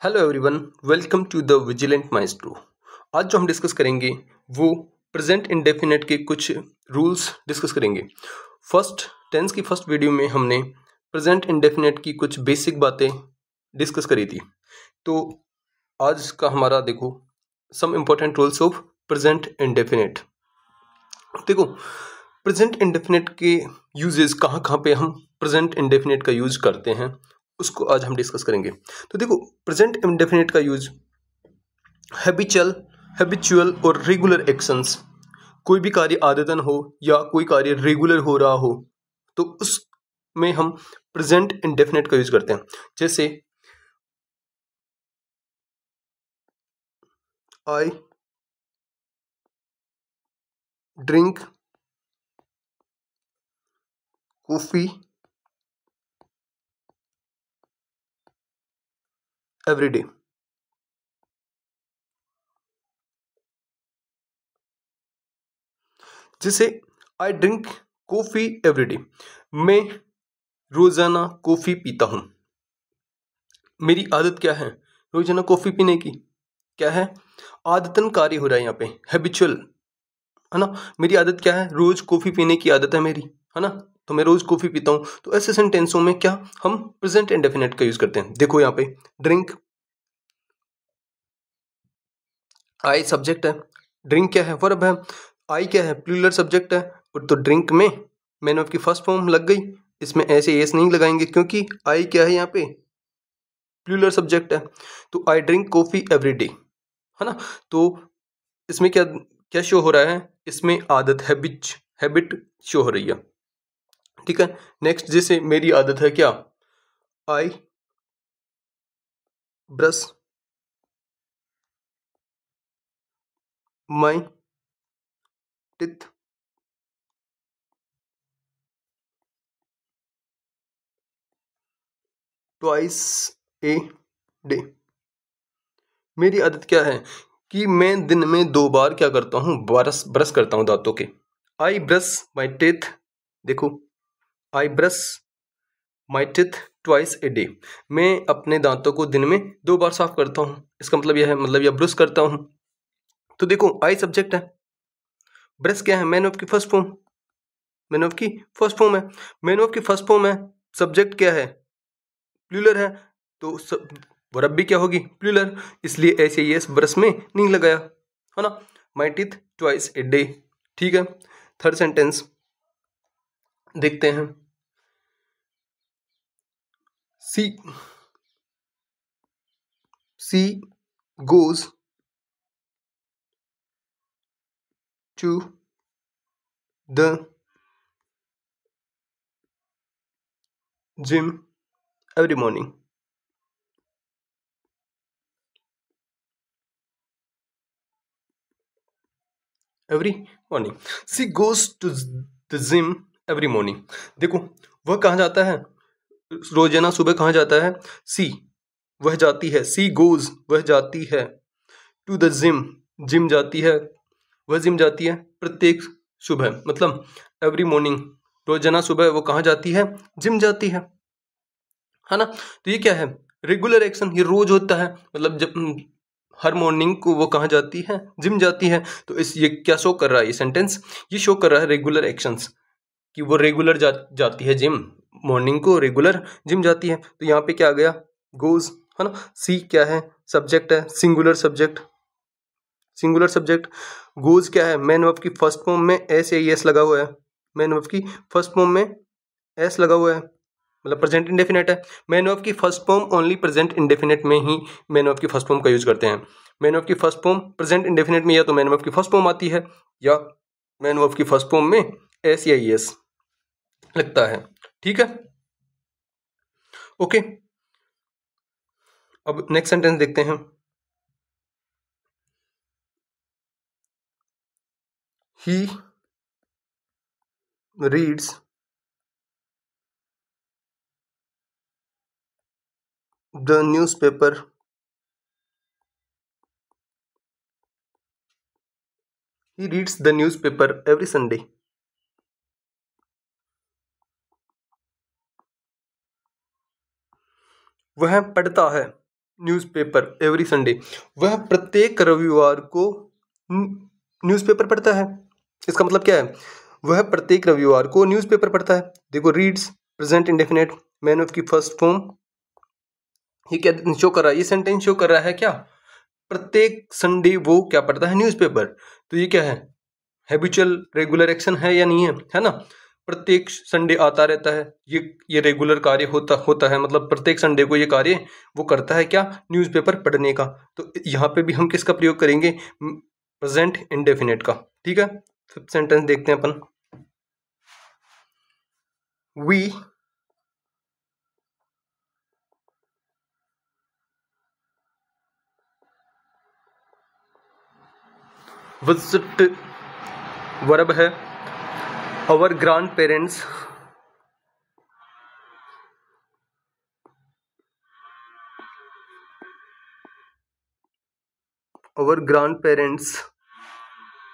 Hello everyone, welcome to the Vigilant Maestro. आज जो हम डिस्कस करेंगे वो प्रेजेंट इंडेफिनेट के कुछ रूल्स डिस्कस करेंगे। फर्स्ट टेंस की फर्स्ट वीडियो में हमने प्रेजेंट इंडेफिनेट की कुछ बेसिक बातें डिस्कस करी थी। तो आज का हमारा देखो some important rules of present indefinite. देखो प्रेजेंट इंडेफिनेट के यूजेस कहाँ कहाँ पे हम प्रेजेंट इंडेफिनेट का यूज करते हैं उसको आज हम डिस्कस करेंगे। तो देखो प्रेजेंट इंडेफिनेट का यूज हैबिचुअल और रेगुलर एक्शंस, कोई भी कार्य आदतन हो या कोई कार्य रेगुलर हो रहा हो तो उसमें हम प्रेजेंट इंडेफिनेट का यूज करते हैं। जैसे I drink coffee every day. जैसे I drink coffee every day, मैं रोजाना कॉफी पीता हूं। मेरी आदत क्या है? रोजाना कॉफी पीने की। क्या है? आदतन कार्य हो रहा है यहाँ पे, हैबिचुअल है ना। मेरी आदत क्या है? रोज कॉफी पीने की आदत है मेरी, है ना। तो मैं रोज कॉफी पीता हूँ। तो ऐसे सेंटेंसों में क्या हम प्रेजेंट इंडेफिनेट का यूज करते हैं। देखो यहाँ पे ड्रिंक, आई सब्जेक्ट है, ड्रिंक क्या है? वर्ब है, आई क्या है? प्लूरल सब्जेक्ट है। और तो ड्रिंक में मैन ऑफ की फर्स्ट फॉर्म लग गई। इसमें ऐसे एस नहीं लगाएंगे क्योंकि आई क्या है यहाँ पे? प्लूरल सब्जेक्ट है। तो आई ड्रिंक कॉफी एवरी डे, है ना। तो इसमें क्या क्या शो हो रहा है? इसमें आदत हैबिट शो हो रही है। ठीक है। नेक्स्ट, जैसे मेरी आदत है क्या? I brush my teeth twice a day. मेरी आदत क्या है कि मैं दिन में 2 बार क्या करता हूँ? ब्रश करता हूँ दांतों के। आई ब्रश माई टिथ, देखो I brush my teeth twice a day. मैं अपने दांतों को दिन में 2 बार साफ करता हूँ। इसका मतलब यह है, मतलब यह ब्रश करता हूँ। तो देखो आई सब्जेक्ट है, ब्रश क्या है? मैन ऑफ की फर्स्ट फॉर्म, मैन ऑफ की फर्स्ट फॉर्म है। मैन ऑफ की फर्स्ट फॉर्म है, सब्जेक्ट क्या है? प्लूरल है। तो वर्ब भी क्या होगी? प्लूरल। इसलिए ऐसे यस ब्रश में नहीं लगाया, है ना। My teeth twice a day. ठीक है। थर्ड सेंटेंस देखते हैं। She she goes to the gym every morning. Every morning she goes to the gym every morning. देखो वह कहाँ जाता है? रोजाना सुबह कहाँ जाता है? सी वह जाती है, सी गोज वह जाती है, टू द जिम जिम जाती है, वह जिम जाती है प्रत्येक सुबह, मतलब एवरी मॉर्निंग। रोजाना सुबह वो कहाँ जाती है? जिम जाती है ना। तो ये क्या है? रेगुलर एक्शन, ये रोज होता है। मतलब जब हर मॉर्निंग को वो कहाँ जाती है? जिम जाती है। तो इस ये क्या शो कर रहा है? ये सेंटेंस ये शो कर रहा है रेगुलर एक्शंस, कि वो रेगुलर जाती है जिम, मॉर्निंग को रेगुलर जिम जाती है। तो यहाँ पे क्या आ गया? गोज, है ना। सी क्या है? सब्जेक्ट है, singular subject, singular subject. Goes क्या है? मैन वर्ब की फर्स्ट फॉर्म में एस या एस लगा हुआ है। मैन वर्ब की फर्स्ट फॉर्म में एस लगा हुआ है, मतलब प्रेजेंट इंडेफिनेट है। मैन वर्ब की first form only present indefinite में ही मैन वर्ब की फर्स्ट फॉर्म का यूज करते हैं। मैन वर्ब की फर्स्ट फॉर्म प्रेजेंट इंडेफिनेट में या तो मैन वर्ब की फर्स्ट फॉर्म आती है या मैन वर्ब की फर्स्ट फॉर्म में एस या एस लगता है। ठीक है, ओके। अब नेक्स्ट सेंटेंस देखते हैं। He reads the newspaper he reads the newspaper every Sunday। वह पढ़ता है न्यूज़पेपर एवरी संडे, वह प्रत्येक रविवार को न्यूज़पेपर पढ़ता है। इसका मतलब क्या है, वह प्रत्येक रविवार को न्यूज़पेपर पढ़ता है। देखो रीड्स प्रेजेंट इंडेफिनिट मैन ऑफ की फर्स्ट फॉर्म, ये क्या शो कर रहा है, ये सेंटेंस शो कर रहा है क्या, प्रत्येक संडे वो क्या पढ़ता है, न्यूज़पेपर। तो ये क्या है, हैबिचुअल रेगुलर एक्शन है या नहीं है ना। प्रत्येक संडे आता रहता है, ये रेगुलर कार्य होता है, मतलब प्रत्येक संडे को ये कार्य वो करता है क्या, न्यूज़पेपर पढ़ने का। तो यहाँ पे भी हम किसका प्रयोग करेंगे, प्रेजेंट इंडेफिनिट का। ठीक है, फिफ्थ सेंटेंस देखते हैं अपन। वी विजिट वर्ब है, our grand parents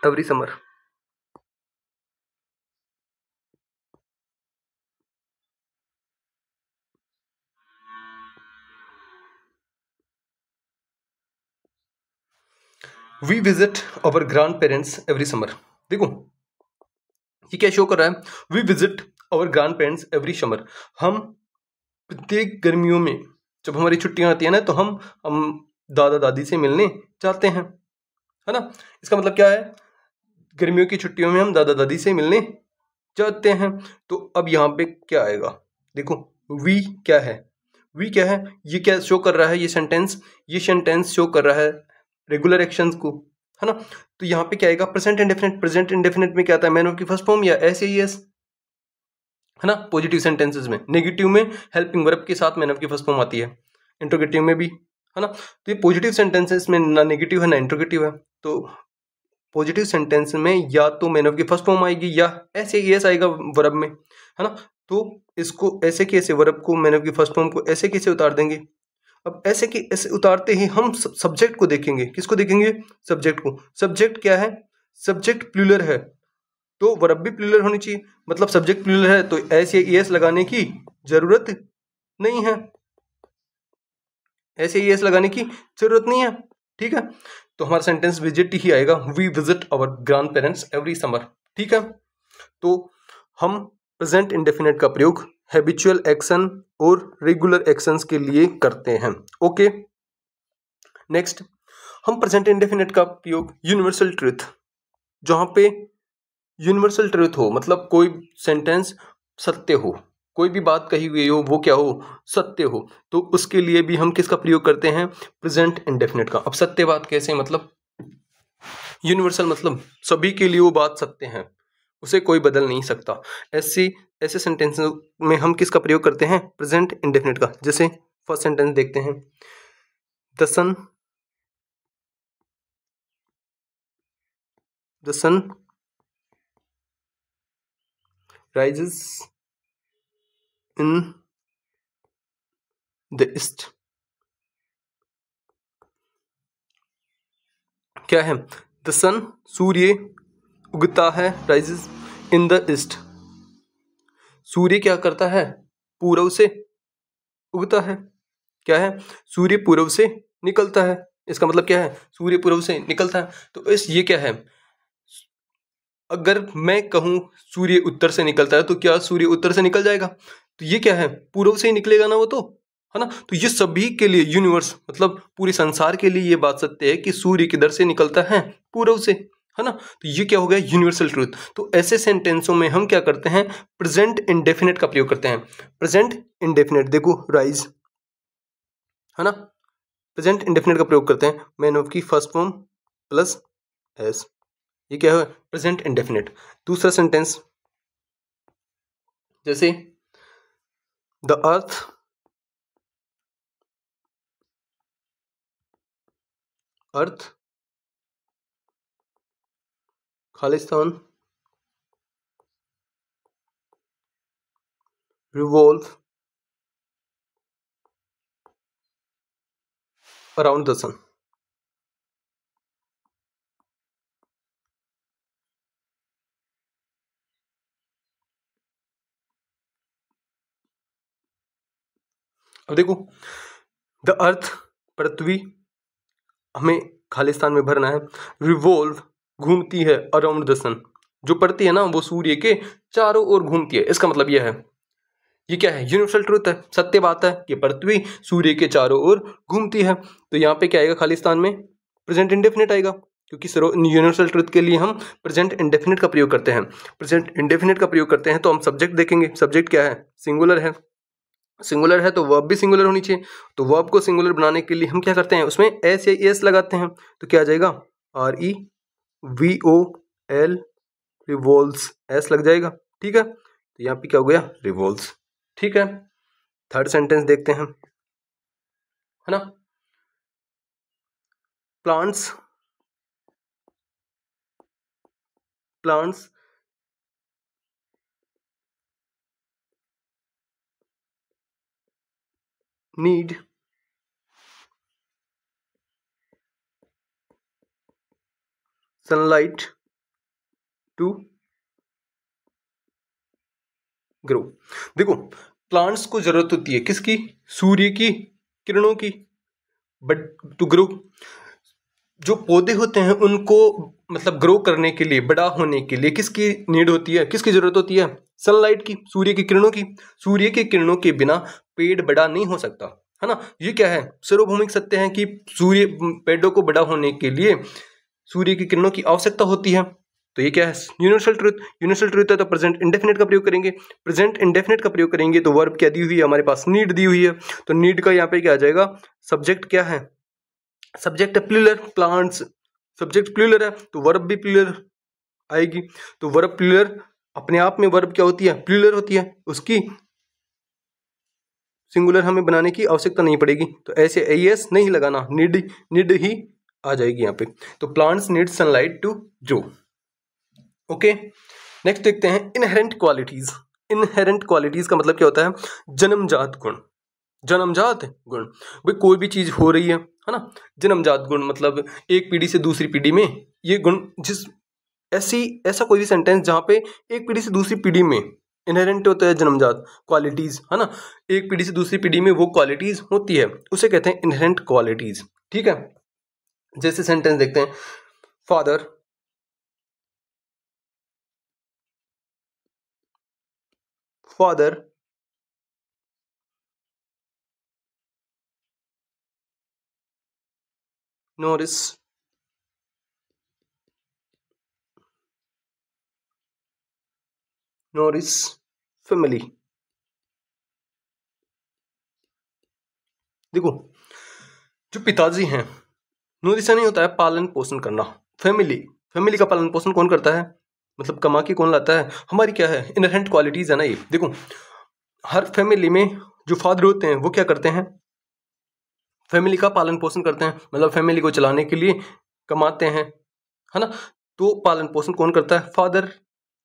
every summer. We visit our grand parents every summer. देखो ये क्या शो कर रहा है, we visit our grand parents every summer. हम प्रत्येक गर्मियों में जब हमारी छुट्टियां आती है ना, तो हम दादा दादी से मिलने जाते हैं, है ना। इसका मतलब क्या है, गर्मियों की छुट्टियों में हम दादा दादी से मिलने जाते हैं। तो अब यहाँ पे क्या आएगा, देखो वी क्या है, वी क्या है, ये क्या शो कर रहा है, ये सेंटेंस शो कर रहा है रेगुलर एक्शंस को, है ना। तो यहाँ पे क्या आएगा, प्रेजेंट इंडेफिनिट। प्रेजेंट इंडेफिनिट में क्या आता है, मैन ऑफ की फर्स्ट फॉर्म या एस ए एस, है ना। पॉजिटिव सेंटेंसेस में, नेगेटिव में हेल्पिंग वर्ब के साथ मैन ऑफ की फर्स्ट फॉर्म आती है, इंट्रोगेटिव में भी, है ना। तो ये पॉजिटिव सेंटेंसेस में ना नेगेटिव है ना इंट्रोगेटिव है। तो पॉजिटिव सेंटेंस में या तो मैन ऑफ की फर्स्ट फॉर्म आएगी या ऐसे एस आएगा वर्ब में, है ना। तो इसको ऐसे कैसे, वर्ब को मैन ऑफ की फर्स्ट फॉर्म को ऐसे कैसे उतार देंगे। अब ऐसे कि ऐसे उतारते ही हम सब्जेक्ट को देखेंगे, किसको देखेंगे, सब्जेक्ट को। सब्जेक्ट क्या है, सब्जेक्ट प्लूरल है, तो वर्ब भी प्लूरल होनी चाहिए। मतलब सब्जेक्ट प्लूरल है तो एस या एस लगाने की जरूरत नहीं है, ऐसे एस लगाने की जरूरत नहीं है। ठीक है, तो हमारा सेंटेंस विजिट ही आएगा, we visit our grand parents every summer. ठीक है, तो हम प्रेजेंट इंडेफिनिट का प्रयोग हैबिचुअल एक्शन और रेगुलर एक्शंस के लिए करते हैं। ओके, नेक्स्ट हम प्रेजेंट इंडेफिनिट का प्रयोग यूनिवर्सल ट्रूथ, जहां पे यूनिवर्सल ट्रूथ हो, मतलब कोई सेंटेंस सत्य हो, कोई भी बात कही हुई हो वो क्या हो, सत्य हो, तो उसके लिए भी हम किसका प्रयोग करते हैं, प्रेजेंट इंडेफिनिट का। अब सत्य बात कैसे, मतलब यूनिवर्सल, मतलब सभी के लिए वो बात सत्य है, उसे कोई बदल नहीं सकता। ऐसे सेंटेंस में हम किसका प्रयोग करते हैं, प्रेजेंट इंडेफिनिट का। जैसे फर्स्ट सेंटेंस देखते हैं, the sun rises in the east. क्या है, द सन सूर्य उगता है, राइजेस इन द ईस्ट, सूर्य क्या करता है, पूर्व से उगता है। क्या है, सूर्य पूर्व से निकलता है। इसका मतलब क्या है, सूर्य पूर्व से निकलता है। तो इस ये क्या है, अगर मैं कहूँ सूर्य उत्तर से निकलता है तो क्या सूर्य उत्तर से निकल जाएगा, तो ये क्या है, पूर्व से ही निकलेगा ना वो तो, है ना। तो ये सभी के लिए यूनिवर्स, मतलब पूरे संसार के लिए ये बात सत्य है कि सूर्य किधर से निकलता है, पूर्व से, है ना। तो ये क्या हो गया, यूनिवर्सल ट्रूथ। तो ऐसे सेंटेंसों में हम क्या करते हैं, प्रेजेंट इंडेफिनिट का प्रयोग करते हैं। प्रेजेंट इंडेफिनिट देखो राइज, है ना, प्रेजेंट इंडेफिनिट का प्रयोग करते हैं, मैन ऑफ की फर्स्ट फॉर्म प्लस एस, ये क्या है, प्रेजेंट इंडेफिनिट। दूसरा सेंटेंस जैसे द अर्थ खालिस्तान रिवॉल्व अराउंड द सन। अब देखो, द अर्थ पृथ्वी हमें खालिस्तान में भरना है। रिवॉल्व घूमती है अराउंड द सन, जो पड़ती है ना वो सूर्य के चारों ओर घूमती है। इसका मतलब यह है, ये क्या है, यूनिवर्सल ट्रूथ है, सत्य बात है कि पृथ्वी सूर्य के चारों ओर घूमती है। तो यहाँ पे क्या आएगा खालिस्तान में, प्रेजेंट इंडेफिनिट आएगा, क्योंकि यूनिवर्सल ट्रूथ के लिए हम प्रेजेंट इंडेफिनिट का प्रयोग करते हैं। प्रेजेंट इंडेफिनिट का प्रयोग करते हैं तो हम सब्जेक्ट देखेंगे, सब्जेक्ट क्या है, सिंगुलर है। सिंगुलर है तो वर्ब भी सिंगुलर होनी चाहिए। तो वर्ब को सिंगुलर बनाने के लिए हम क्या करते हैं, उसमें एस या एस लगाते हैं। तो क्या आ जाएगा, REVOL, रिवॉल्व्स, एस लग जाएगा। ठीक है, तो यहाँ पे क्या हो गया, रिवॉल्व्स। ठीक है, थर्ड सेंटेंस देखते हैं, है ना। Plants need sunlight to grow. देखो, प्लांट्स को जरूरत होती है किसकी, सूर्य की किरणों की, बट टू ग्रो। जो पौधे होते हैं उनको मतलब ग्रो करने के लिए, बड़ा होने के लिए किसकी नीड होती है, किसकी जरूरत होती है, सनलाइट की, सूर्य की किरणों की। सूर्य की किरणों के बिना पेड़ बड़ा नहीं हो सकता, है ना। ये क्या है, सार्वभौमिक सत्य है कि सूर्य पेड़ों को बड़ा होने के लिए सूर्य की किरणों की आवश्यकता होती है। तो ये क्या है, यूनिवर्सल ट्रूथ। यूनिवर्सल ट्रूथ है तो प्रेजेंट इंडेफिनिट का प्रयोग करेंगे। प्रेजेंट इंडेफिनिट का प्रयोग करेंगे तो वर्ब क्या दी हुई है हमारे पास, नीड दी हुई है। तो नीड का यहाँ पे क्या आ जाएगा, सब्जेक्ट क्या है, सब्जेक्ट है प्लूरल, प्लांट्स, सब्जेक्ट प्लूरल है तो वर्ब भी प्लूरल आएगी। तो वर्ब प्लूरल, अपने आप में वर्ब क्या होती है, प्लूरल होती है, उसकी सिंगुलर हमें बनाने की आवश्यकता नहीं पड़ेगी। तो ऐसे एस नहीं लगाना, नीड ही आ जाएगी यहाँ पे। तो plants need sunlight to grow. Okay, next देखते हैं इनहेरेंट क्वालिटीज। इनहेरेंट क्वालिटीज का मतलब क्या होता है, जन्मजात गुण। जन्मजात गुण, भाई कोई भी चीज हो रही है ना, जन्मजात गुण मतलब एक पीढ़ी से दूसरी पीढ़ी में ये गुण, जिस ऐसा कोई भी सेंटेंस जहाँ पे एक पीढ़ी से दूसरी पीढ़ी में इनहेरेंट होता है जन्मजात क्वालिटीज, है ना, एक पीढ़ी से दूसरी पीढ़ी में वो क्वालिटीज होती है, उसे कहते हैं इनहेरेंट क्वालिटीज। ठीक है, जैसे सेंटेंस देखते हैं, फादर nourishes family। देखो, जो पिताजी हैं, नूरिशा नहीं होता है पालन पोषण करना, फैमिली का पालन पोषण कौन करता है, मतलब कमा के कौन लाता है, हमारी क्या है, इनहेरेंट क्वालिटीज है ना ये। देखो, हर फैमिली में जो फादर होते हैं वो क्या करते हैं, फैमिली का पालन पोषण करते हैं, मतलब फैमिली को चलाने के लिए कमाते हैं, है ना। तो पालन पोषण कौन करता है, फादर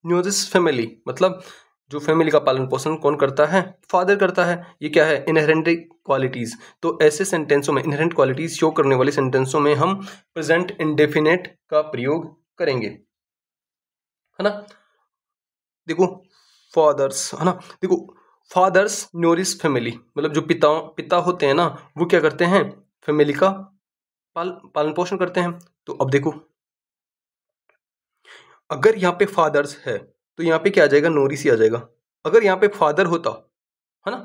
न्यूजिस फैमिली, मतलब जो फैमिली का पालन पोषण कौन करता है, फादर करता है। ये क्या है, इनहेरेंट क्वालिटीज। तो ऐसे सेंटेंसों में, इनहेरेंट क्वालिटीज शो करने वाले सेंटेंसों में हम प्रेजेंट इंडेफिनिट का प्रयोग करेंगे, है ना। देखो, फादर्स, है ना, देखो फादर्स न्यूरिश फैमिली, मतलब जो पिता होते हैं ना, वो क्या करते हैं, फैमिली का पालन पोषण करते हैं। तो अब देखो, अगर यहाँ पे फादर्स है तो यहाँ पे क्या आ जाएगा, नोरिस ही आ जाएगा। अगर यहाँ पे फादर होता, है ना,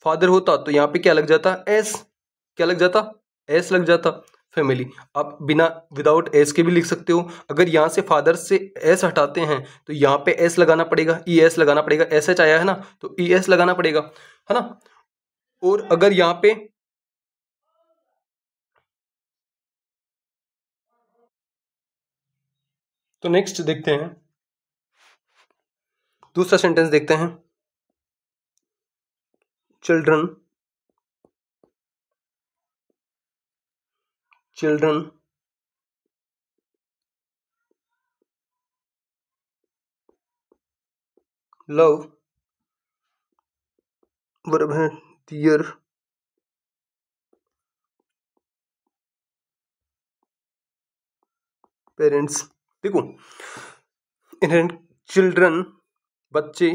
फादर होता तो यहाँ पे क्या लग जाता, एस, क्या लग जाता, एस लग जाता, फैमिली। आप बिना विदाउट एस के भी लिख सकते हो। अगर यहाँ से फादर से एस हटाते हैं तो यहाँ पे एस लगाना पड़ेगा, ई एस लगाना पड़ेगा, एस एच आया है ना तो ई एस लगाना पड़ेगा, है ना। और अगर यहाँ पे तो नेक्स्ट देखते हैं, दूसरा सेंटेंस देखते हैं, चिल्ड्रन लव, वर्ब है डियर पेरेंट्स। देखो, इनहेरेंट चिल्ड्रन बच्चे,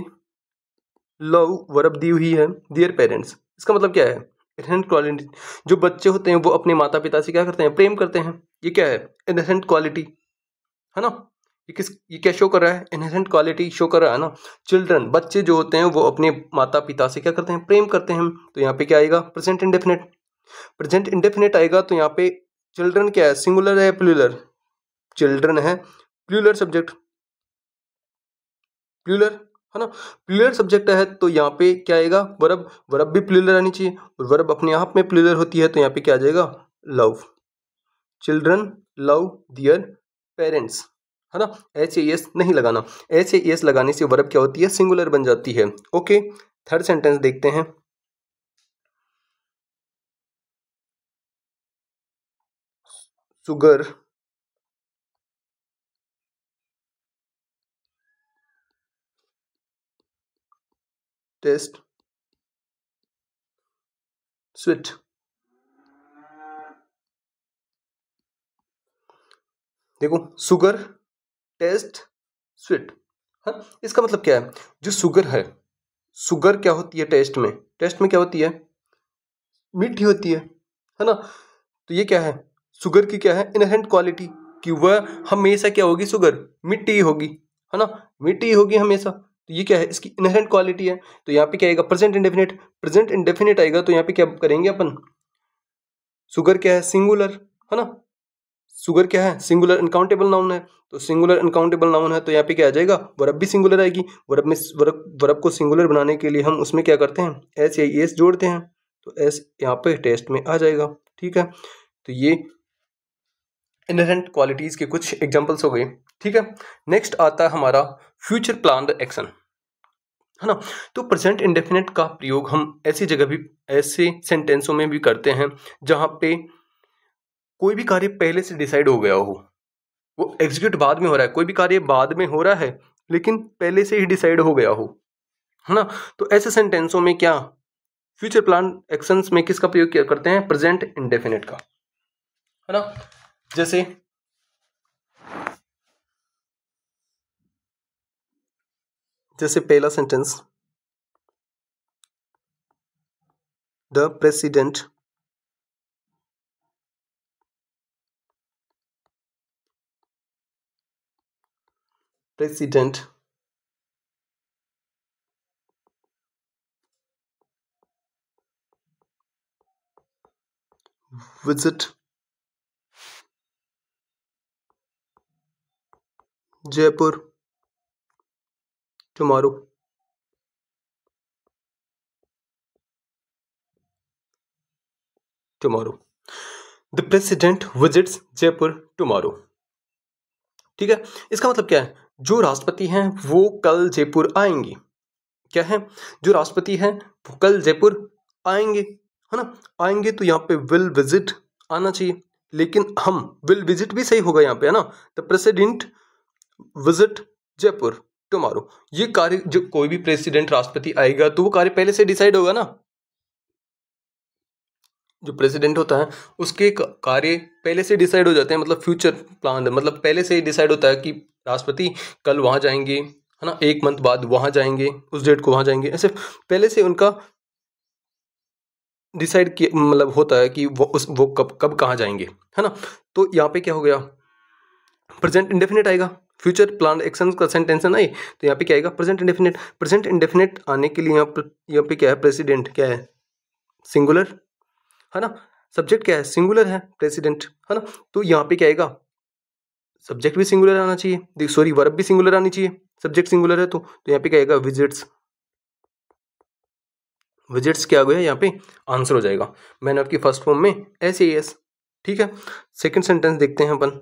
लव वर्ब दी हुई है, डियर पेरेंट्स। इसका मतलब क्या है, इनहेरेंट क्वालिटी, जो बच्चे होते हैं वो अपने माता पिता से क्या करते हैं, प्रेम करते हैं। ये क्या है, इनहेरेंट क्वालिटी, है ना। ये क्या शो कर रहा है, इनहेरेंट क्वालिटी शो कर रहा है ना। चिल्ड्रन, बच्चे जो होते हैं वो अपने माता पिता से क्या करते हैं, प्रेम करते हैं। तो यहाँ पे क्या आएगा, प्रेजेंट इंडेफिनिट। प्रेजेंट इंडेफिनिट आएगा तो यहाँ पे चिल्ड्रन क्या है, सिंगुलर है प्लूरल, चिल्ड्रन है प्लूरल सब्जेक्ट, प्लूरल, है ना। प्लूरल सब्जेक्ट है तो यहाँ पे क्या आएगा, वर्ब, वर्ब भी प्लूरल आनी चाहिए, और वर्ब अपने आप में प्लूरल होती है तो यहाँ पे क्या आ जाएगा, लव, चिल्ड्रन लव दियर पेरेंट्स, है ना। एच ए एस नहीं लगाना, एच ए एस लगाने से वर्ब क्या होती है, सिंगुलर बन जाती है। ओके, थर्ड सेंटेंस देखते हैं। Sugar test sweet. देखो, सुगर टेस्ट स्वीट, हाँ, इसका मतलब क्या है, जो शुगर है, शुगर क्या होती है टेस्ट में, टेस्ट में क्या होती है, मीठी होती है ना। तो ये क्या है, शुगर की क्या है, इनहेरेंट क्वालिटी, कि वह हमेशा क्या होगी, शुगर मीठी ही होगी, है ना, मीठी ही होगी हमेशा। तो ये क्या है, इसकी इनहेरेंट क्वालिटी है। तो यहाँ पे क्या आएगा, प्रेजेंट इंडेफिनिट, प्रेजेंट इंडेफिनिट आएगा तो यहाँ पे क्या करेंगे अपन, शुगर क्या है, सिंगुलर, है ना। शुगर क्या है, सिंगुलर अनकाउंटेबल नाउन है, तो सिंगुलर अनकाउंटेबल नाउन है तो यहाँ पे क्या आ जाएगा, वर्ब भी सिंगुलर आएगी। वर्ब में वर्ब को सिंगुलर बनाने के लिए हम उसमें क्या करते हैं, एस या एस जोड़ते हैं, तो एस यहाँ पे टेस्ट में आ जाएगा। ठीक है, तो ये इनहेरेंट क्वालिटीज के कुछ एग्जांपल्स हो गए। ठीक है, नेक्स्ट आता है हमारा फ्यूचर प्लान्ड एक्शन, है ना। तो प्रेजेंट इंडेफिनिट का प्रयोग हम ऐसी जगह भी, ऐसे सेंटेंसों में भी करते हैं जहां पे कोई भी कार्य पहले से डिसाइड हो गया हो, वो एग्जीक्यूट बाद में हो रहा है, कोई भी कार्य बाद में हो रहा है लेकिन पहले से ही डिसाइड हो गया हो, है ना। तो ऐसे सेंटेंसों में क्या, फ्यूचर प्लान एक्शंस में किसका प्रयोग किया करते हैं, प्रेजेंट इंडेफिनिट का, है ना। जैसे जैसे पहला sentence, the president president visit Jaipur tomorrow, tomorrow, the president visits Jaipur tomorrow. ठीक है, इसका मतलब क्या है, जो राष्ट्रपति हैं वो कल जयपुर आएंगे, क्या है, जो राष्ट्रपति हैं वो कल जयपुर आएंगे, है ना। आएंगे तो यहाँ पे विल विजिट आना चाहिए, लेकिन हम विल विजिट भी सही होगा यहाँ पे, है ना। The president visit Jaipur tomorrow, ये कार्य, जो कोई भी प्रेसिडेंट राष्ट्रपति आएगा तो वो कार्य पहले से डिसाइड होगा ना, जो प्रेसिडेंट होता है उसके कार्य पहले से डिसाइड हो जाते हैं, मतलब फ्यूचर प्लान, मतलब पहले से ही डिसाइड होता है कि राष्ट्रपति कल वहाँ जाएंगे, है ना, एक मंथ बाद वहाँ जाएंगे, उस डेट को वहाँ जाएंगे, ऐसे पहले से उनका डिसाइड किया, मतलब होता है कि वो कब कब कहाँ जाएंगे, है ना। तो यहाँ पे क्या हो गया, प्रेजेंट इंडेफिनिट आएगा, फ्यूचर प्लान एक्शन का सेंटेंस है ना ये, तो यहाँ पे क्या आएगा, प्रेजेंट इंडेफिनिट। प्रेजेंट इंडेफिनिट आने के लिए यहाँ पे क्या है, प्रेसिडेंट क्या है, सिंगुलर, है ना। सब्जेक्ट क्या है, सिंगुलर है, प्रेसिडेंट, है ना। तो यहाँ पे क्या आएगा, सब्जेक्ट भी सिंगुलर आना चाहिए, सॉरी वर्ब भी सिंगुलर आनी चाहिए, सब्जेक्ट सिंगुलर है तो यहाँ पे क्या आएगा, विजिट्स, विजिट्स क्या आ गया यहाँ पे, आंसर हो जाएगा। मैंने आपकी फर्स्ट फॉर्म में एस ए एस। ठीक है, सेकंड सेंटेंस देखते हैं अपन,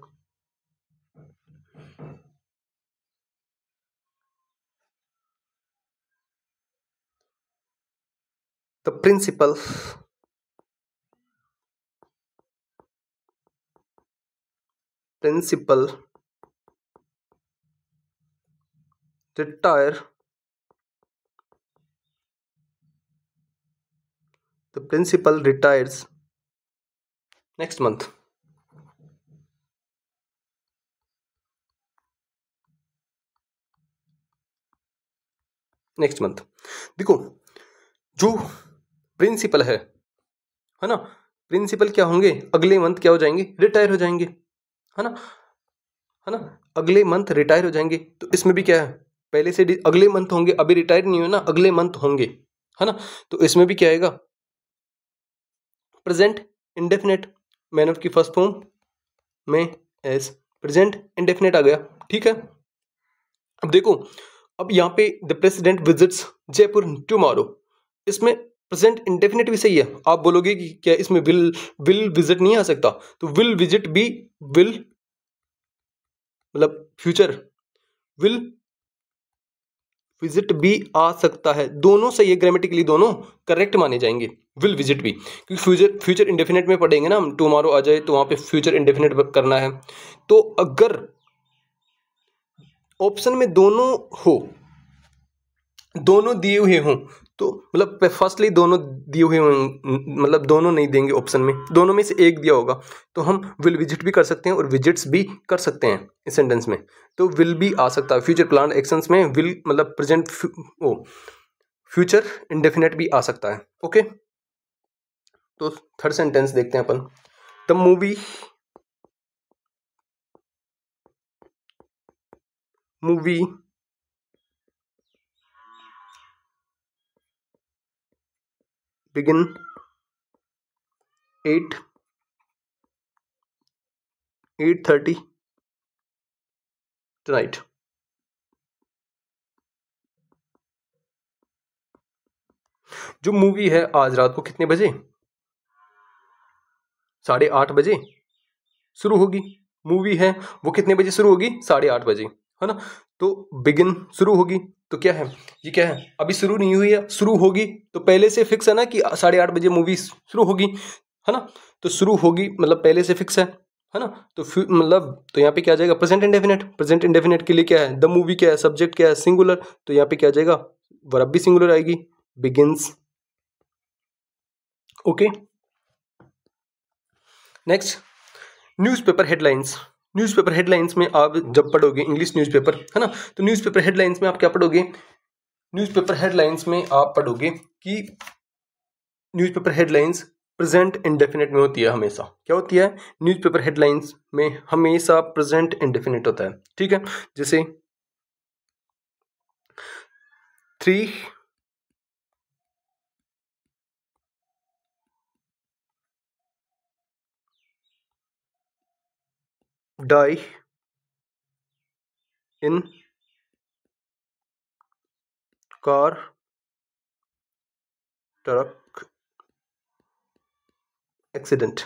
the principal principal retire the principal retires next month. Next month, देखो, जो प्रिंसिपल है है ना। प्रिंसिपल क्या होंगे, अगले मंथ क्या हो जाएंगे, रिटायर हो जाएंगे, है ना, है ना, अगले मंथ रिटायर हो जाएंगे। तो इसमें भी क्या है, पहले से अगले मंथ होंगे, अभी रिटायर नहीं हुए ना, अगले मंथ होंगे, है ना। तो इसमें भी क्या आएगा, प्रेजेंट इंडेफिनेट, मैन ऑफ की फर्स्ट फॉर्म में एज प्रेजेंट इंडेफिनेट आ गया, ठीक है। अब देखो, अब यहाँ पे the president visits Jaipur tomorrow, इसमें प्रेजेंट इंडेफिनेट भी सही है। आप बोलोगे कि क्या इसमें विल विजिट नहीं आ सकता, तो विल विजिट भी, विल मतलब फ्यूचर, विल विजिट भी आ सकता है, दोनों सही है, ग्रामेटिकली दोनों करेक्ट माने जाएंगे, विल विजिट भी, क्योंकि फ्यूचर फ्यूचर इंडेफिनेट में पढ़ेंगे ना हम, टुमारो आ जाए तो वहां पे फ्यूचर इंडेफिनेट करना है। तो अगर ऑप्शन में दोनों हो, दोनों दिए हुए हों, तो मतलब फर्स्टली दोनों दिए हुए हों, मतलब दोनों नहीं देंगे ऑप्शन में, दोनों में से एक दिया होगा, तो हम विल विजिट भी कर सकते हैं और विजिट्स भी कर सकते हैं इस सेंटेंस में। तो विल भी आ सकता है, फ्यूचर प्लान एक्शंस में विल मतलब प्रेजेंट फ्यूचर इंडेफिनेट भी आ सकता है, ओके। तो थर्ड सेंटेंस देखते हैं अपन, द मूवी begin 8:30 tonight। जो मूवी है आज रात को कितने बजे, 8:30 बजे शुरू होगी। मूवी है वो कितने बजे शुरू होगी, 8:30 बजे, है ना। तो बिगिन शुरू होगी, तो क्या है, ये क्या है, अभी शुरू नहीं हुई है, शुरू होगी, तो पहले से फिक्स है ना कि 8:30 बजे मूवी शुरू होगी, है ना। तो शुरू होगी मतलब पहले से फिक्स है ना। तो मतलब तो यहाँ पे क्या आ जाएगा, प्रेजेंट इंडेफिनेट, प्रेजेंट इंडेफिनेट के लिए क्या है, द मूवी क्या है, सब्जेक्ट क्या है, सिंगुलर, तो यहाँ पे क्या आ जाएगा, वर्ब भी सिंगुलर आएगी, begins, okay. Next, newspaper headlines. Newspaper headlines में आप जब पढ़ोगे इंग्लिश न्यूज़पेपर, है ना, तो न्यूज़पेपर हेडलाइंस में आप क्या पढ़ोगे, न्यूज़पेपर हेडलाइंस में आप पढ़ोगे कि न्यूज़पेपर हेडलाइंस प्रेजेंट इंडेफिनिट में होती है हमेशा, क्या होती है, न्यूज़पेपर हेडलाइंस में हमेशा प्रेजेंट इंडेफिनिट होता है, ठीक है। जैसे 3 die in car truck accident।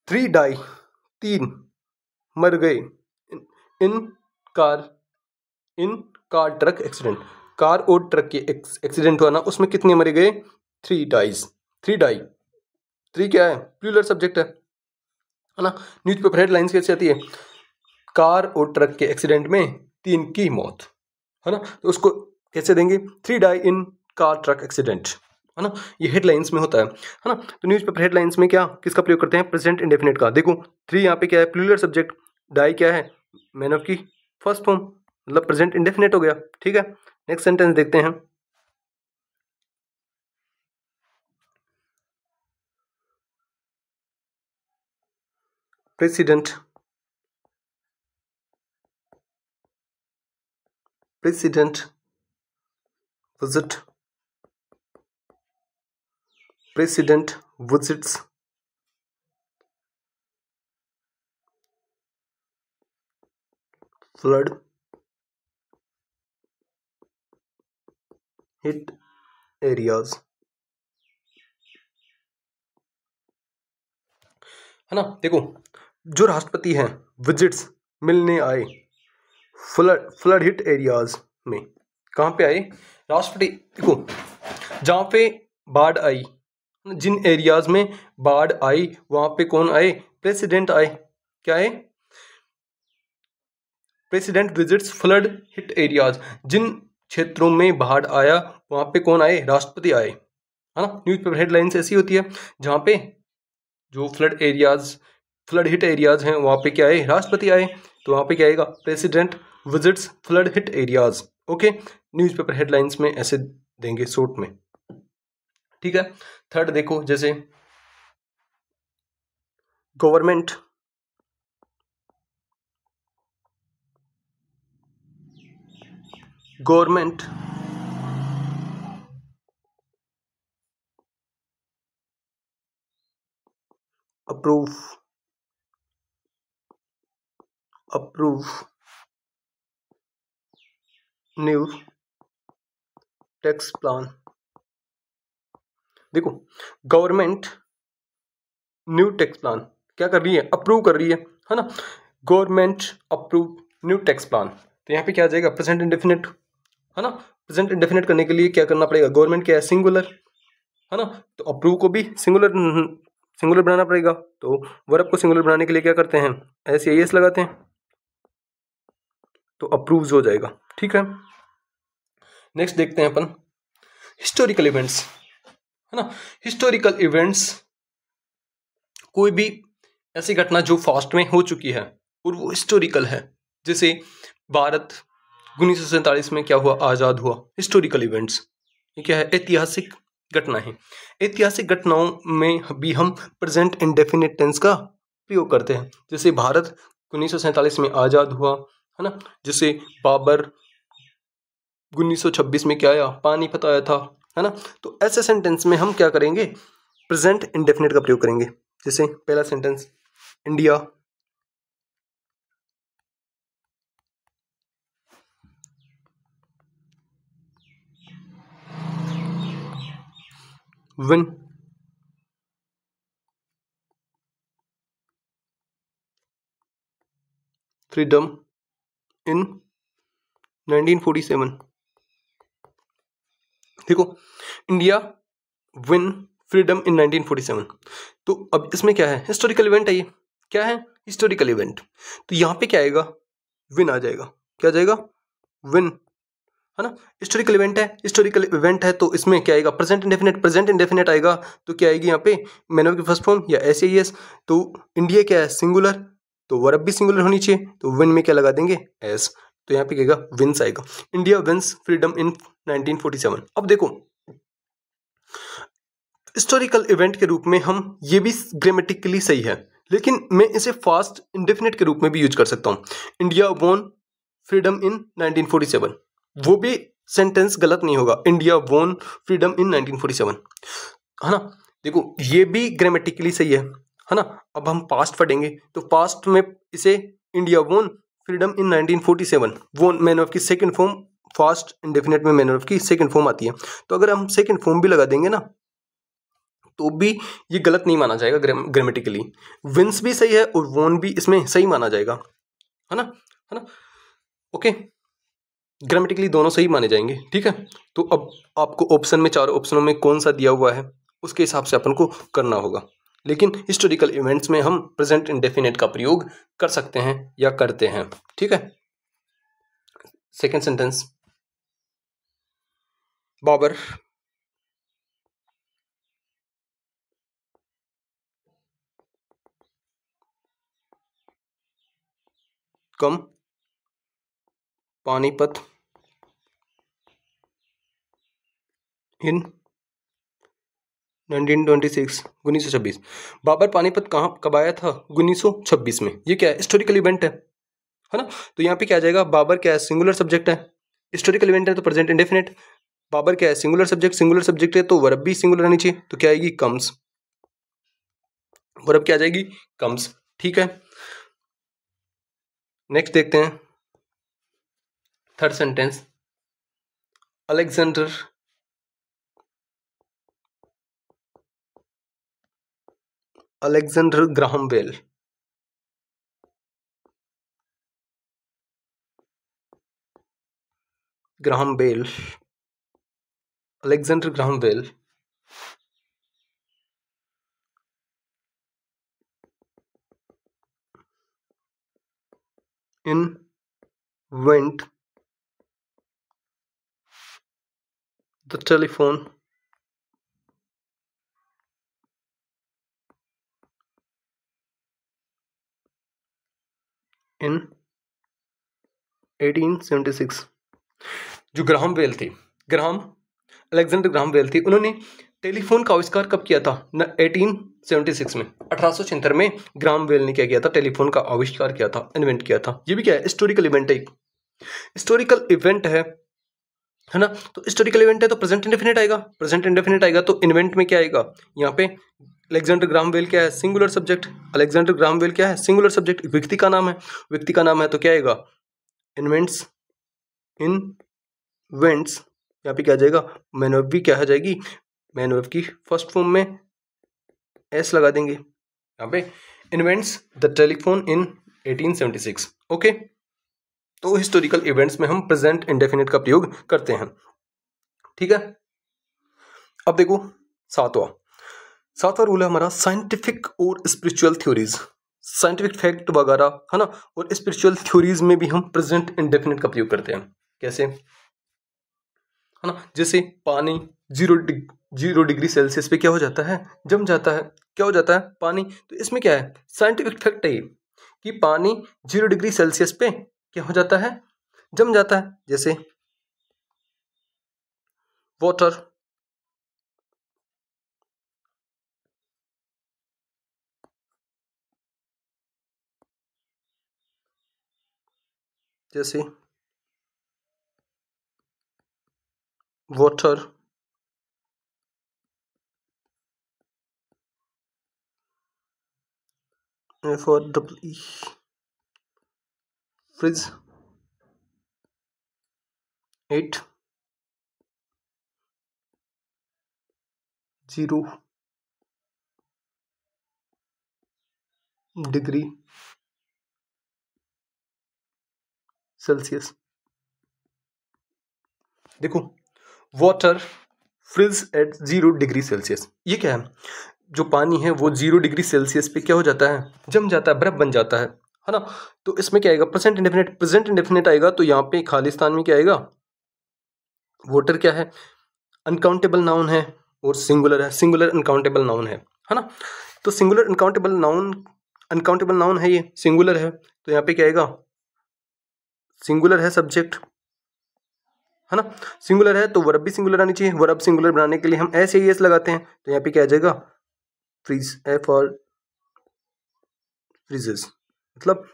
3 die, 3 मर गए, इन कार, इन कार ट्रक एक्सीडेंट, कार और ट्रक के एक्सीडेंट हुआ ना, उसमें कितने मरे गए, 3 डाइज, 3 डाई, 3 क्या है, प्लूरल सब्जेक्ट है ना। न्यूज़पेपर हेडलाइंस कैसे आती है, कार और ट्रक के एक्सीडेंट में 3 की मौत, है ना, तो उसको कैसे देंगे, 3 die in car truck accident, है ना, ये हेडलाइंस में होता है ना। तो न्यूज़पेपर हेडलाइंस में क्या किसका प्रयोग करते हैं, प्रेजेंट इंडेफिनिट का। देखो 3 यहाँ पे क्या है, प्लूरल सब्जेक्ट, डाई क्या है, मैन ऑफ की फर्स्ट फॉर्म, मतलब प्रेजेंट इंडेफिनिट हो गया, ठीक है। नेक्स्ट सेंटेंस देखते हैं, president visit president visits flood hit areas, है ना। देखो जो राष्ट्रपति हैं विजिट्स मिलने आए, फ्लड हिट एरियाज में, कहाँ पे आए राष्ट्रपति, देखो जहाँ पे बाढ़ आई, जिन एरियाज में बाढ़ आई वहां पे कौन आए, प्रेसिडेंट आए, क्या है, president visits flood hit areas, जिन क्षेत्रों में बाढ़ आया वहां पे कौन आए, राष्ट्रपति आए, है ना। न्यूज़पेपर हेडलाइंस ऐसी होती है जहाँ पे जो flood areas, flood hit areas हैं वहाँ पे क्या आए, राष्ट्रपति आए, तो वहाँ पे क्या आएगा, president visits flood hit areas, okay, newspaper headlines में ऐसे देंगे शॉर्ट में, ठीक है। थर्ड देखो, जैसे government approve new tax plan. देखो, गवर्नमेंट न्यू टैक्स प्लान क्या कर रही है, अप्रूव कर रही है ना। Government approve new tax plan, तो यहाँ पे क्या आ जाएगा, प्रेजेंट इंडेफिनिट, है ना। प्रेजेंट इंडेफिनिट करने के लिए क्या करना पड़ेगा, गवर्नमेंट क्या है, सिंगुलर, है ना। तो अप्रूव को भी सिंगुलर बनाना पड़ेगा, तो वर्ब को सिंगुलर बनाने के लिए क्या करते हैं, एस या एस लगाते हैं, तो अप्रूव्स हो जाएगा, ठीक है। नेक्स्ट देखते हैं अपन हिस्टोरिकल इवेंट्स, है ना। हिस्टोरिकल इवेंट्स कोई भी ऐसी घटना जो फास्ट में हो चुकी है और वो हिस्टोरिकल है, जैसे भारत 1947 में क्या हुआ, आज़ाद हुआ, हिस्टोरिकल इवेंट्स। ये क्या है, ऐतिहासिक घटना है। ऐतिहासिक घटनाओं में भी हम प्रेजेंट इंडेफिनिट टेंस का प्रयोग करते हैं, जैसे भारत 1947 में आज़ाद हुआ, है ना। जैसे बाबर 1926 में क्या आया, पानीपत आया था, है ना। तो ऐसे सेंटेंस में हम क्या करेंगे, प्रेजेंट इंडेफिनिट का प्रयोग करेंगे। जैसे पहला सेंटेंस, इंडिया विन फ्रीडम इन 1947। देखो, इंडिया विन फ्रीडम इन 1947, तो अब इसमें क्या है, हिस्टोरिकल इवेंट है, ये क्या है, हिस्टोरिकल इवेंट। तो यहाँ पे क्या आएगा, विन आ जाएगा, क्या आ जाएगा, विन, है ना। हिस्टोरिकल इवेंट है, हिस्टोरिकल इवेंट है, तो इसमें क्या आएगा, प्रेजेंट इंडेफिनिट आएगा, तो क्या आएगी यहाँ पे, मैन ऑफ की फर्स्ट फॉर्म या एस एस। तो इंडिया क्या है, सिंगुलर, तो वर्ब भी सिंगुलर होनी चाहिए, तो विन में क्या लगा देंगे, एस, तो यहाँ पे क्या विंस आएगा, इंडिया विंस फ्रीडम इन 1947। अब देखो, हिस्टोरिकल इवेंट के रूप में हम, ये भी ग्रामेटिकली सही है, लेकिन मैं इसे फास्ट इंडेफिनिट के रूप में भी यूज कर सकता हूँ, इंडिया वोन फ्रीडम इन 1947, वो भी सेंटेंस गलत नहीं होगा, इंडिया वोन फ्रीडम इन 1947, है ना। देखो, ये भी ग्रामेटिकली सही है ना। अब हम पास्ट पढ़ेंगे, तो पास्ट में इसे इंडिया वोन फ्रीडम इन 1947, वोन मैन ऑफ की सेकंड फॉर्म, फास्ट इंडेफिनिट में मैन ऑफ की सेकंड फॉर्म आती है, तो अगर हम सेकंड फॉर्म भी लगा देंगे ना, तो भी ये गलत नहीं माना जाएगा ग्रामेटिकली, विंस भी सही है और वोन भी इसमें सही माना जाएगा, है ना। ओके, ग्रामेटिकली दोनों सही माने जाएंगे, ठीक है। तो अब आपको ऑप्शन में, चारों ऑप्शनों में कौन सा दिया हुआ है, उसके हिसाब से अपन को करना होगा, लेकिन हिस्टोरिकल इवेंट्स में हम प्रेजेंट इंडेफिनिट का प्रयोग कर सकते हैं या करते हैं, ठीक है। सेकेंड सेंटेंस, बाबर कम पानीपत इन 1926, 1926। बाबर पानीपत कहाँ कब आया था, 1926 में, ये क्या है, हिस्टोरिकल इवेंट है ना। तो यहाँ पे क्या आ जाएगा, बाबर क्या है, सिंगुलर सब्जेक्ट है, हिस्टोरिकल इवेंट है तो प्रेजेंट इंडेफिनिट, बाबर क्या है, सिंगुलर सब्जेक्ट है, तो वर्ब भी सिंगुलर रहनी चाहिए, तो क्या आएगी, कम्स, वर्ब क्या आ जाएगी, कम्स, ठीक है। नेक्स्ट देखते हैं third sentence, Alexander Graham Bell, Alexander Graham Bell invent the telephone in 1876। जो ग्राहम बेल थे, अलेक्जेंडर ग्राहम बेल थे, उन्होंने टेलीफोन का आविष्कार कब किया था? 1876 में, 1876 में ग्राहम बेल ने क्या किया था? टेलीफोन का आविष्कार किया था, इन्वेंट किया था। ये भी क्या है? हिस्टोरिकल इवेंट है, हिस्टोरिकल इवेंट है ना। तो हिस्टोरिकल इवेंट है तो प्रेजेंट इंडेफिनिट आएगा, प्रेजेंट इंडेफिनिट आएगा तो इन्वेंट में क्या आएगा? यहाँ पे अलेक्जेंडर ग्राहम बेल क्या है? Singular subject. Alexander Graham Bell क्या है? सिंगुलर सब्जेक्ट, व्यक्ति का नाम है, व्यक्ति का नाम है तो क्या आएगा? इन्वेंट्स, इनवेंट्स। यहाँ पे क्या आ जाएगा? मैनवेव भी क्या आ जाएगी? मैनवेव की फर्स्ट फॉर्म में एस लगा देंगे यहाँ पे। Invents the telephone in 1876। Okay, तो हिस्टोरिकल इवेंट्स में हम प्रेजेंट इंडेफिनिट का प्रयोग करते हैं, ठीक है। अब देखो सातवां रूल है हमारा, साइंटिफिक और स्पिरिचुअल थ्योरीज, साइंटिफिक फैक्ट वगैरह है ना, और स्पिरिचुअल थ्योरीज में भी हम प्रेजेंट इंडेफिनिट का प्रयोग करते हैं। कैसे? है ना, जैसे पानी 0 डिग्री सेल्सियस पे क्या हो जाता है? जम जाता है। क्या हो जाता है? पानी। तो इसमें क्या है? साइंटिफिक फैक्ट है ये कि पानी 0 डिग्री सेल्सियस पे क्या हो जाता है? जम जाता है। जैसे वाटर, जैसे water for double E, freeze 8 0 degree Celsius. देखो, water freeze at 0 degree Celsius, ये क्या है? जो पानी है वो 0 डिग्री सेल्सियस पे क्या हो जाता है? जम जाता है, बर्फ बन जाता है ना। तो इसमें क्या आएगा? प्रेजेंट इंडेफिनिट, प्रेजेंट इंडेफिनिट आएगा तो यहाँ पे खालिस्तान में क्या आएगा? वाटर क्या है? अनकाउंटेबल नाउन है और सिंगुलर है, सिंगुलर अनकाउंटेबल नाउन है ना। तो सिंगुलर अनकाउंटेबल नाउन है, ये सिंगुलर है तो यहाँ पे क्या आएगा? सिंगुलर है सब्जेक्ट, है ना। सिंगुलर है तो वर्ब भी सिंगुलर आनी चाहिए। वर्ब सिंगुलर बनाने के लिए हम एस या एस लगाते हैं, तो यहाँ पे क्या आ जाएगा? फ्रीज, एफ और फ्रीजेस, मतलब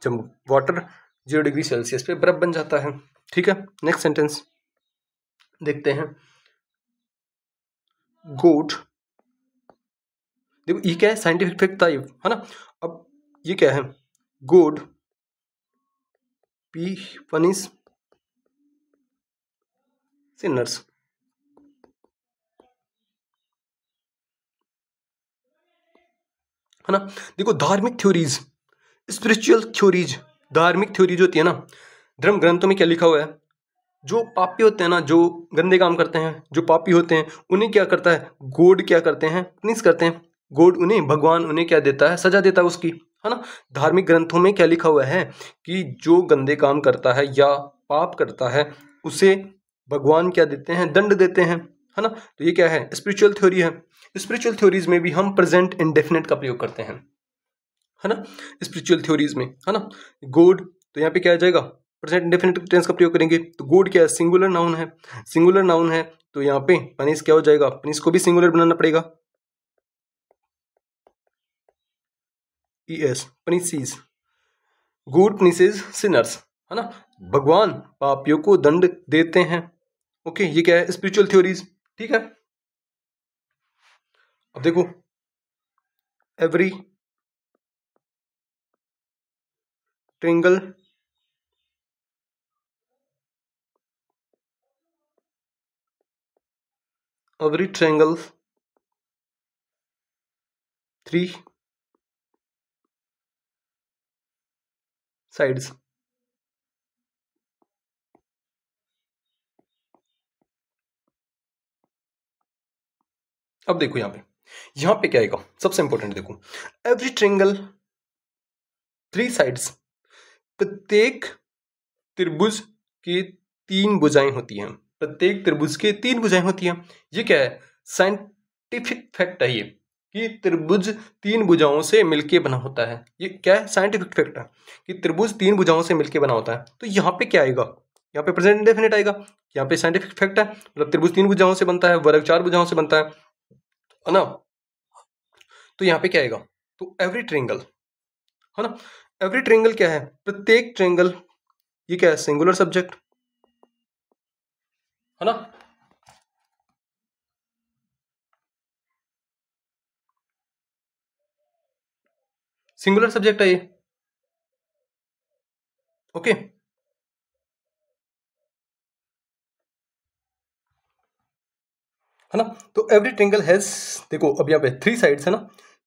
जब वाटर 0 डिग्री सेल्सियस पे बर्फ बन जाता है, ठीक है। नेक्स्ट सेंटेंस देखते हैं। गोट, देखो ये क्या है? साइंटिफिक फैक्ट था ये, है ना। अब ये क्या है? गोड पी पनिश सिनर्स, है ना। देखो, धार्मिक थ्योरीज, स्पिरिचुअल थ्योरीज, धार्मिक थ्योरीज होती है ना, धर्म ग्रंथों में क्या लिखा हुआ है? जो पापी होते हैं ना, जो गंदे काम करते हैं, जो पापी होते हैं, उन्हें क्या करता है? गॉड क्या करते हैं? पनिश करते हैं। गॉड उन्हें, भगवान उन्हें क्या देता है? सजा देता है उसकी, है ना। धार्मिक ग्रंथों में क्या लिखा हुआ है कि जो गंदे काम करता है या पाप करता है उसे भगवान क्या देते हैं? दंड देते हैं, है ना। तो ये क्या है? स्पिरिचुअल थ्योरी है। स्पिरिचुअल थ्योरीज में भी हम प्रेजेंट इंडेफिनिट का प्रयोग करते हैं, है ना। स्पिरिचुअल थ्योरीज में, है ना। गॉड, तो यहाँ पे क्या आ जाएगा? प्रेजेंट इंडेफिनिट टेंस का प्रयोग करेंगे तो गॉड क्या है? सिंगुलर नाउन है, सिंगुलर नाउन है तो यहाँ पे पनिश क्या हो जाएगा? पनिश को भी सिंगुलर बनाना पड़ेगा, ES, punishes. God punishes Sinners, है ना। भगवान पापियों को दंड देते हैं। ओके, ये क्या है? स्पिरिचुअल थ्योरीज, ठीक है। अब देखो, एवरी ट्रिंगल triangle 3 sides। अब देखो यहाँ पे क्या आएगा? सबसे इंपॉर्टेंट देखो, एवरी ट्रिंगल 3 साइड्स, प्रत्येक त्रिभुज की 3 भुजाएं होती हैं, प्रत्येक त्रिभुज के 3 भुजाएं होती हैं। ये क्या है? साइंटिफिक फैक्ट है ये कि त्रिभुज 3 भुजाओं से मिलके बना होता है। ये क्या है? साइंटिफिक फैक्ट है कि त्रिभुज 3 भुजाओं से मिलके बना होता है। तो यहाँ पे क्या आएगा? यहाँ पे प्रेजेंट इंडेफिनिट आएगा। यहाँ पे साइंटिफिक फैक्ट है, मतलब त्रिभुज 3 भुजाओं से बनता है, वर्ग 4 भुजाओं से बनता है ना। तो यहाँ पे क्या आएगा, तो एवरी ट्रेंगल, है ना। एवरी ट्रेंगल क्या है, प्रत्येक ट्रेंगल, ये क्या है, सिंगुलर सब्जेक्ट, है ना। सिंगुलर सब्जेक्ट है ये, ओके। है ना। तो एवरी ट्रेंगल हैज, देखो अब यहाँ पे 3 साइड्स है ना,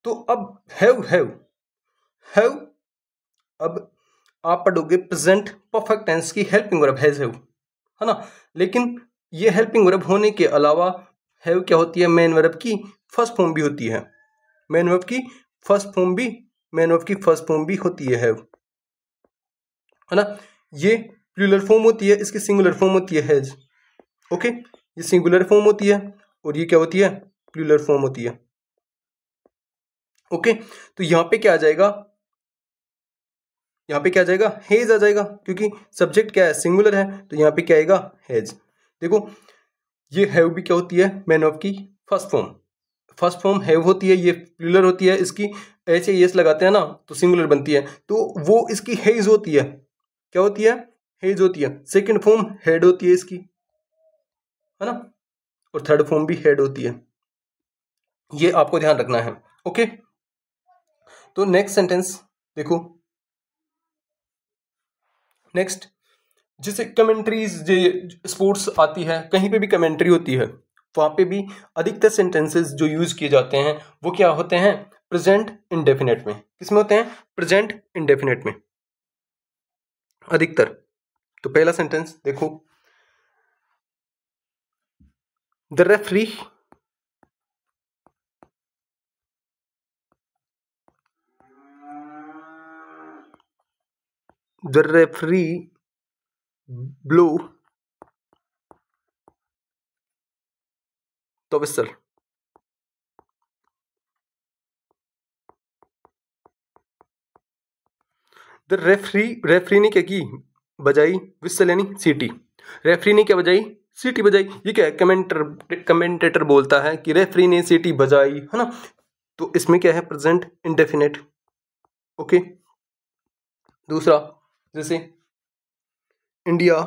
तो अब हैव, अब आप पढ़ोगे प्रेजेंट परफेक्ट टेंस की हेल्पिंग वर्ब हैज हैव, है ना। लेकिन ये हेल्पिंग वर्ब होने के अलावा हैव क्या होती है, मेन वर्ब की फर्स्ट फॉर्म भी होती है, मेन वर्ब की फर्स्ट फॉर्म भी, मेन वर्ब की फर्स्ट फॉर्म भी होती है हैव, है ना। ये प्लूरल फॉर्म होती है, इसकी सिंगुलर फॉर्म होती है हैज, ओके। ये सिंगुलर फॉर्म होती है और ये क्या होती है, प्लूरल फॉर्म होती है, ओके। तो यहाँ पे क्या आ जाएगा, यहाँ पे क्या आ जाएगा, हेज आ जाएगा, क्योंकि सब्जेक्ट क्या है, सिंगुलर है, तो यहाँ पे क्या आएगा, हेज। देखो ये हैव भी क्या होती है, मैन ऑफ की first form, first form have होती है, ये प्लूरल होती है, इसकी ऐसे यस लगाते हैं ना तो सिंगुलर बनती है, तो वो इसकी हेज होती है, क्या होती है, हेज होती है। सेकंड फॉर्म हेड होती है इसकी, है ना, और थर्ड फॉर्म भी हेड होती है, ये आपको ध्यान रखना है, ओके। तो नेक्स्ट सेंटेंस देखो, नेक्स्ट, जैसे कमेंट्रीज जो स्पोर्ट्स आती है, कहीं पे भी कमेंट्री होती है, वहां पे भी अधिकतर सेंटेंसेस जो यूज किए जाते हैं वो क्या होते हैं, प्रेजेंट इंडेफिनेट में। किसमें होते हैं, प्रेजेंट इंडेफिनेट में अधिकतर। तो पहला सेंटेंस देखो, the referee the referee blow the whistle. The referee ने क्या की, बजाई विसल यानी सीटी, रेफरी ने क्या बजाई, सीटी बजाई। ये क्या है, कमेंटेटर बोलता है कि रेफरी ने सीटी बजाई, है ना। तो इसमें क्या है, प्रेजेंट इंडेफिनेट, ओके। दूसरा, जैसे India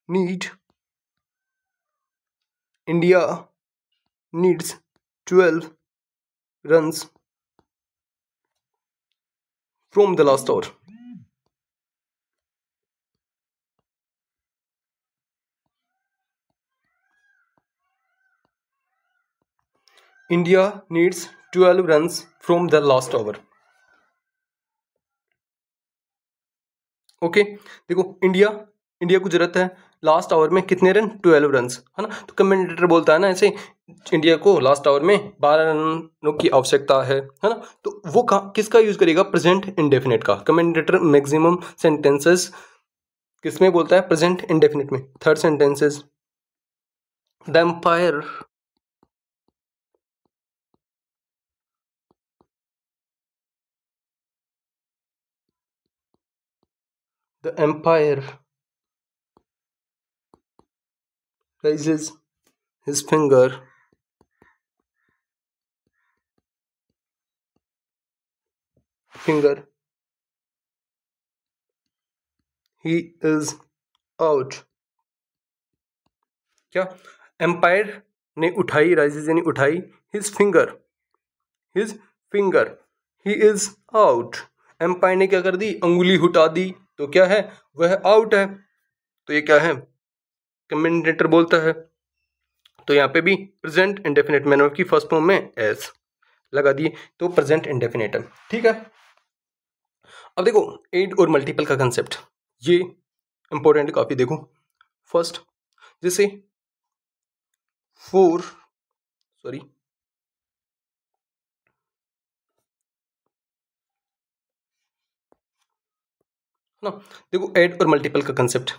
need India needs 12 runs from the last over. India needs 12 runs from the last over, okay. देखो इंडिया, इंडिया को जरूरत है लास्ट आवर में कितने रन, 12 रन, है ना। तो कमेंटेटर बोलता है ना ऐसे, इंडिया को लास्ट आवर में 12 रनों की आवश्यकता है ना। तो वो किसका यूज करेगा, प्रेजेंट इंडेफिनिट का। कमेंटेटर मैक्सिमम सेंटेंसेस किसमें बोलता है, प्रेजेंट इंडेफिनिट में। Third sentences, the umpire the umpire raises his finger, he is out। क्या, एम्पायर ने उठाई, राइजेज यानी उठाई, his finger, he is out. Umpire ने क्या कर दी, अंगुली उठा दी, तो क्या है, वह आउट है। तो ये क्या है, कमेंटेटर बोलता है। तो यहाँ पे भी प्रेजेंट इंडेफिनेट मैनर की फर्स्ट फॉर्म में एस लगा दिए, तो प्रेजेंट इंडेफिनेट है, ठीक है। अब देखो एड और मल्टीपल का कंसेप्ट, ये इंपॉर्टेंट काफी। देखो फर्स्ट, जैसे 4, सॉरी, ना, देखो ऐड और मल्टीपल का कंसेप्ट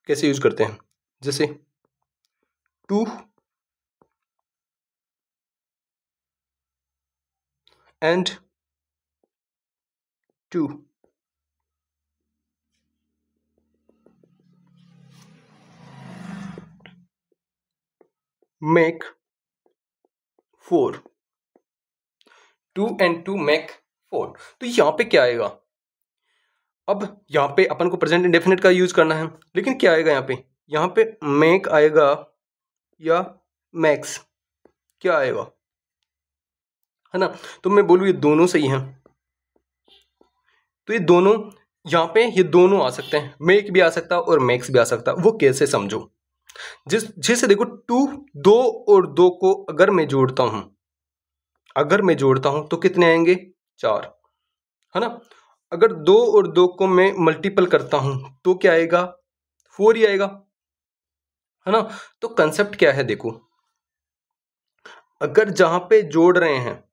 कैसे यूज करते हैं। जैसे 2 एंड 2, मेक 4, 2 and 2 मेक 4। तो यहाँ पे क्या आएगा? अब यहाँ पे अपन को प्रेजेंट इंडेफिनिट का यूज करना है, लेकिन क्या आएगा यहाँ पे? यहाँ पे मेक आएगा या मैक्स, क्या आएगा, है ना? तो मैं बोलूँ ये दोनों सही हैं, तो ये दोनों यहाँ पे ये दोनों आ सकते हैं, मेक भी आ सकता है और मैक्स भी आ सकता है। वो कैसे समझो? जैसे देखो, 2, 2 और 2 को अगर मैं जोड़ता हूं तो कितने आएंगे? 4, है ना? अगर 2 और 2 को मैं मल्टीपल करता हूं तो क्या आएगा? 4 ही आएगा, है ना? तो कंसेप्ट क्या है देखो, अगर जहां पे जोड़ रहे हैं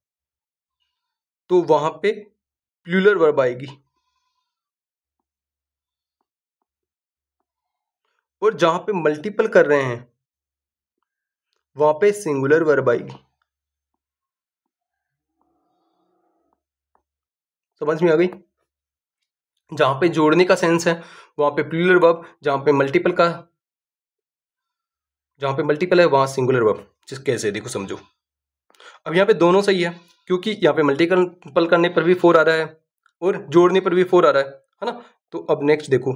तो वहां पे प्लूरल वर्ब आएगी, और जहां पे मल्टीपल कर रहे हैं वहां पे सिंगुलर वर्ब आएगी। समझ में आ गई? जहां पे जोड़ने का सेंस है वहां पे प्लूरल वर्ब, जहां पे मल्टीपल है वहां सिंगुलर वर्ब। जिस कैसे देखो समझो। अब यहाँ पे दोनों सही है, क्योंकि यहाँ पे मल्टीपल करने पर भी 4 आ रहा है और जोड़ने पर भी 4 आ रहा है ना? तो अब नेक्स्ट देखो,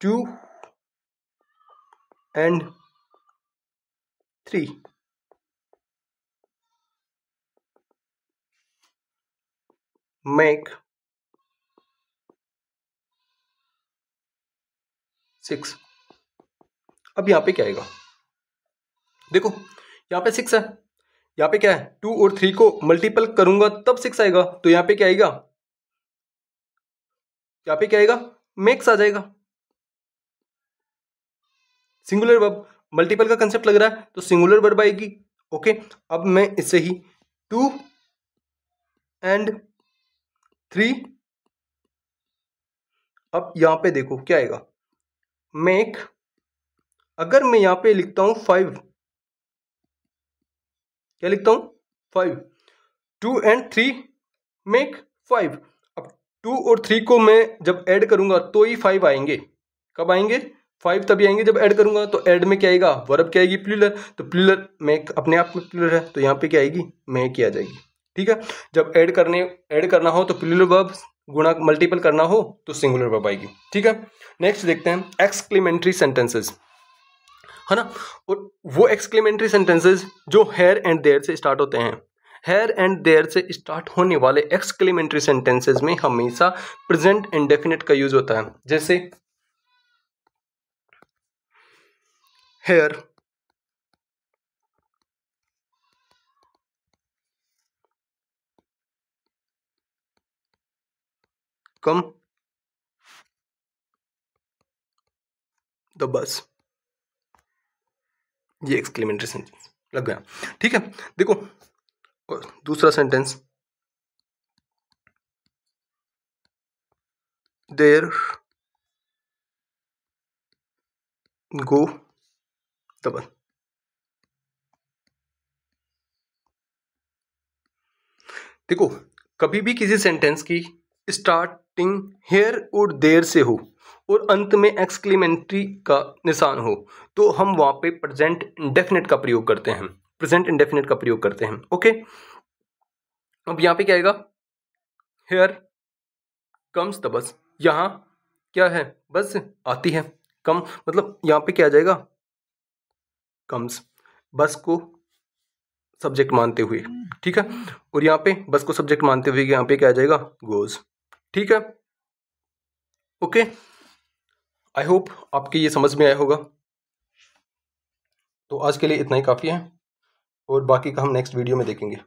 टू एंड 3 मेक 6। अब यहाँ पे क्या आएगा? देखो यहाँ पे 6 है, यहाँ पे क्या है? 2 और 3 को मल्टीपल करूंगा तब 6 आएगा, तो यहाँ पे क्या आएगा? यहाँ पे क्या आएगा? मैक्स आ जाएगा। सिंगुलर वर्ब, मल्टीपल का कंसेप्ट लग रहा है तो सिंगुलर वर्ब आएगी। ओके, अब मैं इससे ही 2 एंड 3, अब यहां पे देखो क्या आएगा? मेक, अगर मैं यहां पे लिखता हूं 5, क्या लिखता हूं? 5, 2 एंड 3 मेक 5। अब 2 और 3 को मैं जब ऐड करूंगा तो ही 5 आएंगे। कब आएंगे? 5 तभी आएंगे जब ऐड करूंगा। तो ऐड में क्या आएगा? वर्ब क्या आएगी? प्लूरल। तो प्लूरल मेक अपने आप में प्लूरल है, तो यहाँ पे क्या आएगी? मेक ही आ जाएगी। ठीक है, जब ऐड करना हो तो प्लूरल वर्ब, गुणा मल्टीपल करना हो तो सिंगुलर वर्ब आएगी। ठीक है, नेक्स्ट देखते हैं एक्सक्लेमेटरी सेंटेंसेस, है ना? और वो एक्सक्लेमेटरी सेंटेंसेस जो हेयर एंड देयर से स्टार्ट होते हैं। हेयर एंड देयर से स्टार्ट होने वाले एक्सक्लेमेटरी सेंटेंसेस में हमेशा प्रेजेंट इंडेफिनिट का यूज होता है। जैसे हेयर कम द बस, ये एक्सक्लेमेटरी सेंटेंस लग गया। ठीक है, देखो और दूसरा sentence, there go the bus. देखो, कभी भी किसी सेंटेंस की स्टार्टिंग हेयर और देयर से हो और अंत में एक्सक्लेमेटरी का निशान हो तो हम वहां पे प्रेजेंट इंडेफिनिट का प्रयोग करते हैं। ओके, अब यहाँ पे क्या आएगा? Here comes the bus. यहाँ क्या है? बस आती है। कम मतलब यहाँ पे क्या आ जाएगा? कम्स, बस को सब्जेक्ट मानते हुए। ठीक है, और यहाँ पे बस को सब्जेक्ट मानते हुए यहाँ पे क्या आ जाएगा? गोज। ठीक है, ओके, आई होप आपके ये समझ में आया होगा। तो आज के लिए इतना ही काफ़ी है और बाकी का हम नेक्स्ट वीडियो में देखेंगे।